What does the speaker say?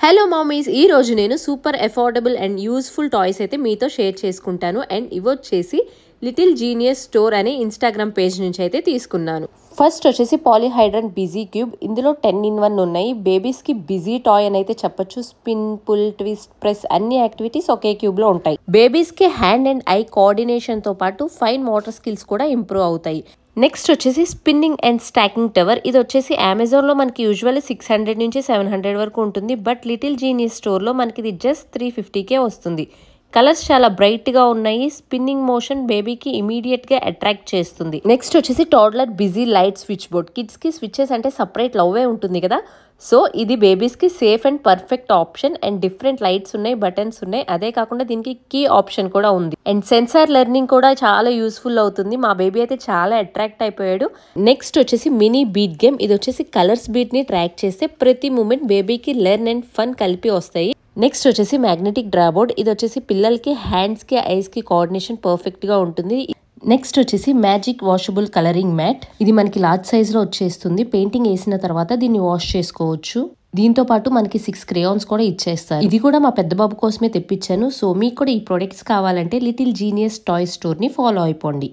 Hello mummies, ఈ రోజు నేను super affordable and useful toys అయితే మీతో షేర్ చేసుకుంటాను. అండ్ ఇవొచ్చేసి లిటిల్ జీనియస్ స్టోర్ అనే ఇన్స్టాగ్రామ్ పేజ్ నుంచి అయితే తీసుకున్నాను. ఫస్ట్ వచ్చేసి పాలీహైడ్రన్ బిజీ క్యూబ్. ఇందులో 10 in 1 ఉన్నాయి. బేబీస్కి బిజీ టాయ్ అని అయితే చెప్పొచ్చు. స్పిన్, పుల్, ట్విస్ట్, ప్రెస్ అన్ని యాక్టివిటీస్ ఒకే క్యూబ్లో ఉంటాయి. బేబీస్కి హ్యాండ్ అండ్ ఐ కోఆర్డినేషన్తో పాటు ఫైన్ మోటార్ స్కిల్స్ కూడా ఇంప్రూవ్ అవుతాయి. నెక్స్ట్ వచ్చేసి స్పిన్నింగ్ అండ్ స్టాకింగ్ టవర్. ఇది వచ్చేసి అమెజాన్లో మనకి యూజువల్లీ 600 నుంచి 700 వరకు ఉంటుంది. బట్ లిటిల్ జీనియస్ స్టోర్లో మనకి ఇది జస్ట్ 350కే వస్తుంది. కలర్స్ చాలా బ్రైట్గా ఉన్నాయి. స్పిన్నింగ్ మోషన్ బేబీకి ఇమీడియట్గా అట్రాక్ట్ చేస్తుంది. నెక్స్ట్ వచ్చేసి toddler busy light switch board. కిడ్స్కి స్విచెస్ అంటే సపరేట్ లవ్వే ఉంటుంది కదా. సో ఇది బేబీస్కి safe and perfect option. And different lights ఉన్నాయి, బటన్స్ ఉన్నాయి. అదే కాకుండా దీనికి కీ ఆప్షన్ కూడా ఉంది. అండ్ సెన్సార్ లెర్నింగ్ కూడా చాలా యూస్ఫుల్ అవుతుంది. మా బేబీ అయితే చాలా అట్రాక్ట్ అయిపోయాడు. నెక్స్ట్ వచ్చేసి మినీ బీట్ గేమ్. ఇది వచ్చేసి కలర్స్ బీట్ని ట్రాక్ చేస్తే ప్రతి మూమెంట్ బేబీకి లెర్న్ అండ్ ఫన్ కలిపి వస్తాయి. నెక్స్ట్ వచ్చేసి మ్యాగ్నెటిక్ డ్రాబోర్డ్. ఇది వచ్చేసి పిల్లలకి హ్యాండ్స్కి ఐస్కి కోఆర్డినేషన్ పర్ఫెక్ట్గా ఉంటుంది. నెక్స్ట్ వచ్చేసి మ్యాజిక్ వాషబుల్ కలరింగ్ మ్యాట్. ఇది మనకి లార్జ్ సైజ్లో వచ్చేస్తుంది. పెయింటింగ్ వేసిన తర్వాత దీన్ని వాష్ చేసుకోవచ్చు. దీంతో పాటు మనకి 6 క్రేయాన్స్ కూడా ఇచ్చేస్తారు. ఇది కూడా మా పెద్ద బాబు కోసమే తెప్పించాను. సో మీకు కూడా ఈ ప్రొడక్ట్స్ కావాలంటే లిటిల్ జీనియస్ టాయ్ స్టోర్ని ఫాలో అయిపోండి.